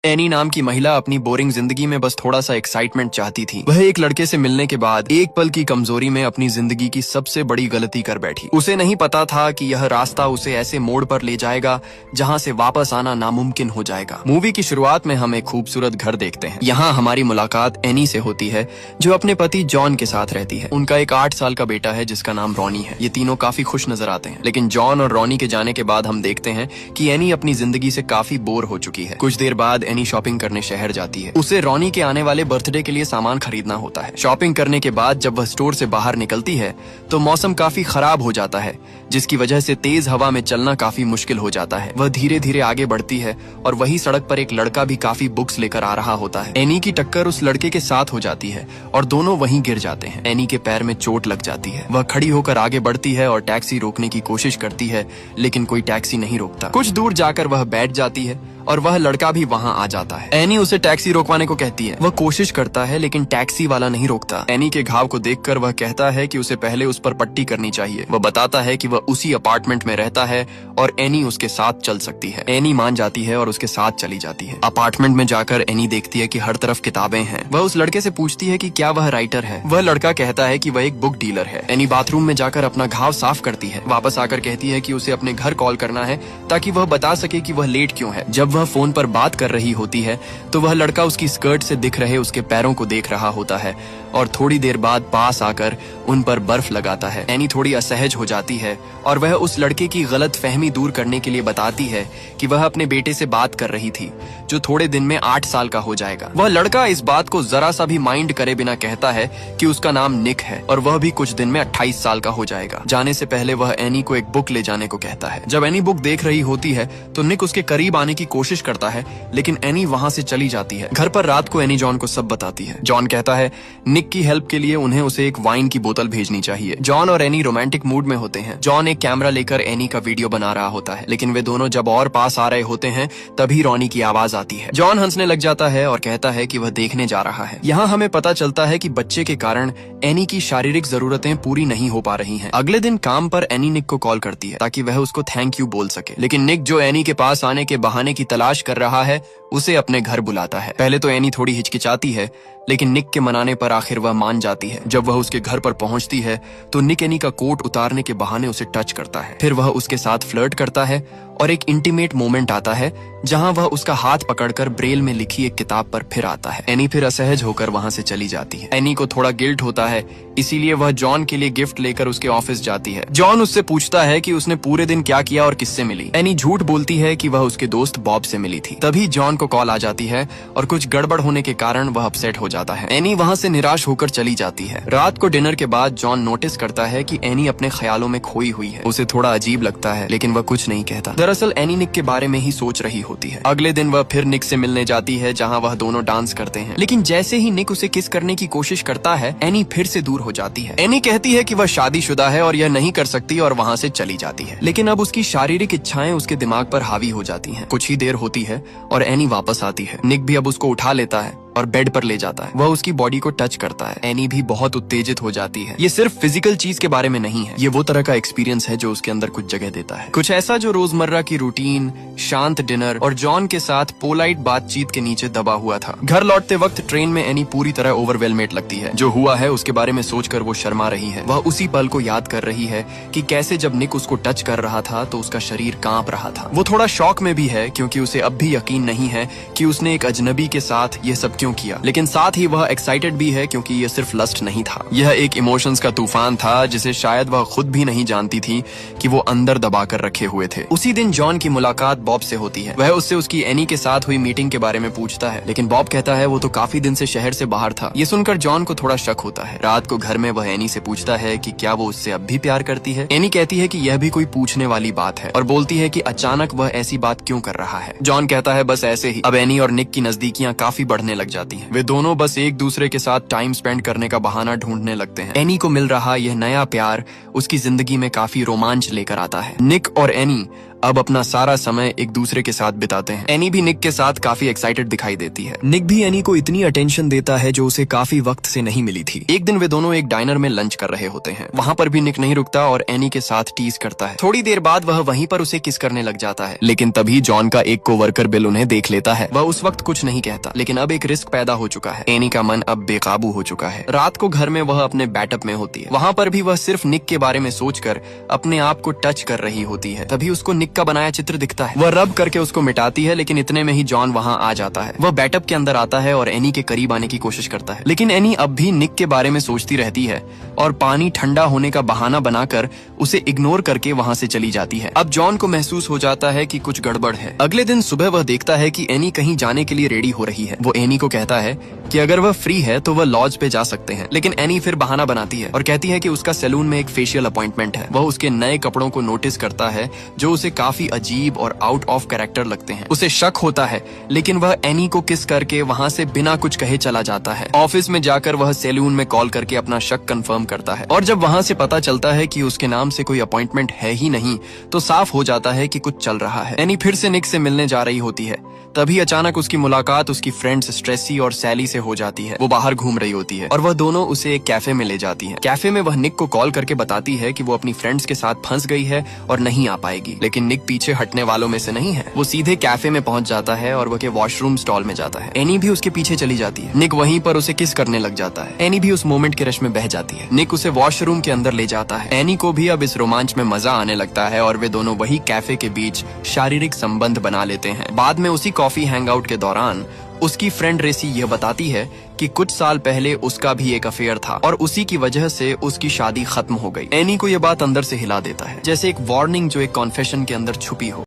Any नाम की महिला अपनी बोरिंग जिंदगी में बस थोड़ा सा एक्साइटमेंट चाहती थी। वह एक लड़के से मिलने के बाद एक पल की कमजोरी में अपनी जिंदगी की सबसे बड़ी गलती कर बैठी। उसे नहीं पता था कि यह रास्ता उसे ऐसे मोड़ पर ले जाएगा जहां से वापस आना नामुमकिन हो जाएगा। मूवी की शुरुआत में हम एक खूबसूरत घर देखते हैं। यहाँ हमारी मुलाकात एनी से होती है जो अपने पति जॉन के साथ रहती है। उनका एक 8 साल का बेटा है जिसका नाम रॉनी है। ये तीनों काफी खुश नजर आते हैं, लेकिन जॉन और रॉनी के जाने के बाद हम देखते हैं कि एनी अपनी जिंदगी से काफी बोर हो चुकी है। कुछ देर बाद एनी शॉपिंग करने शहर जाती है। उसे रॉनी के आने वाले बर्थडे के लिए सामान खरीदना होता है। शॉपिंग करने के बाद जब वह स्टोर से बाहर निकलती है तो मौसम काफी खराब हो जाता है, जिसकी वजह से तेज हवा में चलना काफी मुश्किल हो जाता है। वह धीरे धीरे आगे बढ़ती है और वही सड़क पर एक लड़का भी काफी बुक्स लेकर आ रहा होता है। एनी की टक्कर उस लड़के के साथ हो जाती है और दोनों वहीं गिर जाते हैं। एनी के पैर में चोट लग जाती है। वह खड़ी होकर आगे बढ़ती है और टैक्सी रोकने की कोशिश करती है, लेकिन कोई टैक्सी नहीं रोकता। कुछ दूर जाकर वह बैठ जाती है और वह लड़का भी वहां आ जाता है। एनी उसे टैक्सी रोकवाने को कहती है। वह कोशिश करता है लेकिन टैक्सी वाला नहीं रोकता। एनी के घाव को देखकर वह कहता है कि उसे पहले उस पर पट्टी करनी चाहिए। वह बताता है कि वह उसी अपार्टमेंट में रहता है और एनी उसके साथ चल सकती है। एनी मान जाती है और उसके साथ चली जाती है। अपार्टमेंट में जाकर एनी देखती है कि हर तरफ किताबें हैं। वह उस लड़के से पूछती है कि क्या वह राइटर है। वह लड़का कहता है कि वह एक बुक डीलर है। एनी बाथरूम में जाकर अपना घाव साफ करती है। वापस आकर कहती है कि उसे अपने घर कॉल करना है ताकि वह बता सके कि वह लेट क्यों है। जब वह फोन पर बात कर रही होती है तो वह लड़का उसकी स्कर्ट से दिख रहे उसके पैरों को देख रहा होता है और थोड़ी देर बाद पास आकर उन पर बर्फ लगाता है। एनी थोड़ी असहज हो जाती है और वह उस लड़के की गलत फहमी दूर करने के लिए बताती है कि वह अपने बेटे से बात कर रही थी जो थोड़े दिन में 8 साल का हो जाएगा। वह लड़का इस बात को जरा सा भी माइंड करे बिना कहता है कि उसका नाम निक है और वह भी कुछ दिन में 28 साल का हो जाएगा। जाने से पहले वह एनी को एक बुक ले जाने को कहता है। जब एनी बुक देख रही होती है तो निक उसके करीब आने की कोशिश करता है, लेकिन एनी वहां से चली जाती है। घर पर रात को एनी जॉन को सब बताती है। जॉन कहता है निक की हेल्प के लिए उन्हें उसे एक वाइन की बोतल भेजनी चाहिए। जॉन और एनी रोमांटिक मूड में होते हैं। जॉन एक कैमरा लेकर एनी का वीडियो बना रहा होता है, लेकिन वे दोनों जब और पास आ रहे होते हैं तभी रॉनी की आवाज आती है। जॉन हंसने लग जाता है और कहता है कि वह देखने जा रहा है। यहाँ हमें पता चलता है कि बच्चे के कारण एनी की शारीरिक जरूरतें पूरी नहीं हो पा रही हैं। अगले दिन काम पर एनी निक को कॉल करती है ताकि वह उसको थैंक यू बोल सके, लेकिन निक जो एनी के पास आने के बहाने की तलाश कर रहा है उसे अपने घर बुलाता है। पहले तो एनी थोड़ी हिचकिचाती है, लेकिन निक के मनाने पर आखिर वह मान जाती है। जब वह उसके घर पर पहुंचती है तो निक एनी का कोट उतारने के बहाने उसे टच करता है। फिर वह उसके साथ फ्लर्ट करता है और एक इंटीमेट मोमेंट आता है जहां वह उसका हाथ पकड़कर ब्रेल में लिखी एक किताब पर फिर आता है। एनी फिर असहज होकर वहां से चली जाती है। एनी को थोड़ा गिल्ट होता है, इसीलिए वह जॉन के लिए गिफ्ट लेकर उसके ऑफिस जाती है। जॉन उससे पूछता है कि उसने पूरे दिन क्या किया और किससे मिली। एनी झूठ बोलती है कि वह उसके दोस्त बॉब से मिली थी। तभी जॉन को कॉल आ जाती है और कुछ गड़बड़ होने के कारण वह अपसेट हो जाता है। एनी वहां से निराश होकर चली जाती है। रात को डिनर के बाद जॉन नोटिस करता है कि एनी अपने ख्यालों में खोई हुई है। उसे थोड़ा अजीब लगता है, लेकिन वह कुछ नहीं कहता। दरअसल एनी निक के बारे में ही सोच रही होती है। अगले दिन वह फिर निक से मिलने जाती है जहां वह दोनों डांस करते हैं, लेकिन जैसे ही निक उसे किस करने की कोशिश करता है एनी फिर से दूर हो जाती है। एनी कहती है कि वह शादीशुदा है और यह नहीं कर सकती और वहां से चली जाती है, लेकिन अब उसकी शारीरिक इच्छाएं उसके दिमाग पर हावी हो जाती हैं। कुछ ही देर होती है और एनी वापस आती है। निक भी अब उसको उठा लेता है और बेड पर ले जाता है। वह उसकी बॉडी को टच करता है। एनी भी बहुत उत्तेजित हो जाती है। ये सिर्फ फिजिकल चीज के बारे में नहीं है, ये वो तरह का एक्सपीरियंस है जो उसके अंदर कुछ जगह देता है, कुछ ऐसा जो रोजमर्रा की रूटीन, शांत डिनर और जॉन के साथ पोलाइट बातचीत के नीचे दबा हुआ था। घर लौटते वक्त ट्रेन में एनी पूरी तरह ओवरवेलमेट लगती है। जो हुआ है उसके बारे में सोचकर वो शर्मा रही है। वह उसी पल को याद कर रही है कि कैसे जब निक उसको टच कर रहा था तो उसका शरीर कांप रहा था। वो थोड़ा शॉक में भी है क्योंकि उसे अब भी यकीन नहीं है कि उसने एक अजनबी के साथ ये सब क्यों किया, लेकिन साथ ही वह एक्साइटेड भी है क्योंकि यह सिर्फ लस्ट नहीं था। यह एक इमोशंस का तूफान था जिसे शायद वह खुद भी नहीं जानती थी कि वो अंदर दबाकर रखे हुए थे। उसी दिन जॉन की मुलाकात बॉब से होती है। वह उससे उसकी एनी के साथ हुई मीटिंग के बारे में पूछता है, लेकिन बॉब कहता है वो तो काफी दिन से शहर से बाहर था। ये सुनकर जॉन को थोड़ा शक होता है। रात को घर में वह एनी से पूछता है कि क्या वो उससे अब भी प्यार करती है। एनी कहती है कि यह भी कोई पूछने वाली बात है और बोलती है कि अचानक वह ऐसी बात क्यों कर रहा है। जॉन कहता है बस ऐसे ही। अब एनी और निक की नजदीकियां काफी बढ़ने लग जाती हैं। वे दोनों बस एक दूसरे के साथ टाइम स्पेंड करने का बहाना ढूंढने लगते हैं। एनी को मिल रहा यह नया प्यार उसकी जिंदगी में काफी रोमांच लेकर आता है। निक और एनी अब अपना सारा समय एक दूसरे के साथ बिताते हैं। एनी भी निक के साथ काफी एक्साइटेड दिखाई देती है। निक भी एनी को इतनी अटेंशन देता है जो उसे काफी वक्त से नहीं मिली थी। एक दिन वे दोनों एक डाइनर में लंच कर रहे होते हैं। वहाँ पर भी निक नहीं रुकता और एनी के साथ टीज करता है। थोड़ी देर बाद वह वहीं पर उसे किस करने लग जाता है, लेकिन तभी जॉन का एक कोवर्कर बिल उन्हें देख लेता है। वह उस वक्त कुछ नहीं कहता, लेकिन अब एक रिस्क पैदा हो चुका है। एनी का मन अब बेकाबू हो चुका है। रात को घर में वह अपने बैटअप में होती है। वहाँ पर भी वह सिर्फ निक के बारे में सोचकर अपने आप को टच कर रही होती है। तभी उसको निक का बनाया चित्र दिखता है। वह रब करके उसको मिटाती है, लेकिन इतने में ही जॉन वहाँ आ जाता है। वह बैटअप के अंदर आता है और एनी के करीब आने की कोशिश करता है, लेकिन एनी अब भी निक के बारे में सोचती रहती है और पानी ठंडा होने का बहाना बनाकर उसे इग्नोर करके वहाँ से चली जाती है। अब जॉन को महसूस हो जाता है कि कुछ गड़बड़ है। अगले दिन सुबह वह देखता है कि एनी कहीं जाने के लिए रेडी हो रही है। वो एनी को कहता है कि अगर वह फ्री है तो वह लॉज पे जा सकते हैं, लेकिन एनी फिर बहाना बनाती है और कहती है कि उसका सैलून में एक फेशियल अपॉइंटमेंट है। वह उसके नए कपड़ों को नोटिस करता है जो उसे काफी अजीब और आउट ऑफ कैरेक्टर लगते हैं। उसे शक होता है, लेकिन वह एनी को किस करके वहाँ से बिना कुछ कहे चला जाता है। ऑफिस में जाकर वह सैलून में कॉल करके अपना शक कंफर्म करता है और जब वहाँ से पता चलता है कि उसके नाम से कोई अपॉइंटमेंट है ही नहीं, तो साफ हो जाता है कि कुछ चल रहा है। एनी फिर से निक से मिलने जा रही होती है। तभी अचानक उसकी मुलाकात उसकी फ्रेंड्स स्ट्रेसी और सैली से हो जाती है। वो बाहर घूम रही होती है और वह दोनों उसे एक कैफे में ले जाती हैं। कैफे में वह निक को कॉल करके बताती है कि वो अपनी फ्रेंड्स के साथ फंस गई है और नहीं आ पाएगी, लेकिन निक पीछे हटने वालों में से नहीं है। वो सीधे कैफे में पहुंच जाता है और वह के वॉशरूम स्टॉल में जाता है। एनी भी उसके पीछे चली जाती है। निक वहीं पर उसे किस करने लग जाता है। एनी भी उस मोमेंट के रश में बह जाती है। निक उसे वॉशरूम के अंदर ले जाता है। एनी को भी अब इस रोमांच में मजा आने लगता है और वे दोनों वही कैफे के बीच शारीरिक संबंध बना लेते हैं। बाद में उसी कॉफी हैंगआउट के दौरान उसकी फ्रेंड रेसी यह बताती है कि कुछ साल पहले उसका भी एक अफेयर था और उसी की वजह से उसकी शादी खत्म हो गई। एनी को यह बात अंदर से हिला देता है, जैसे एक वार्निंग जो एक कॉन्फेशन के अंदर छुपी हो।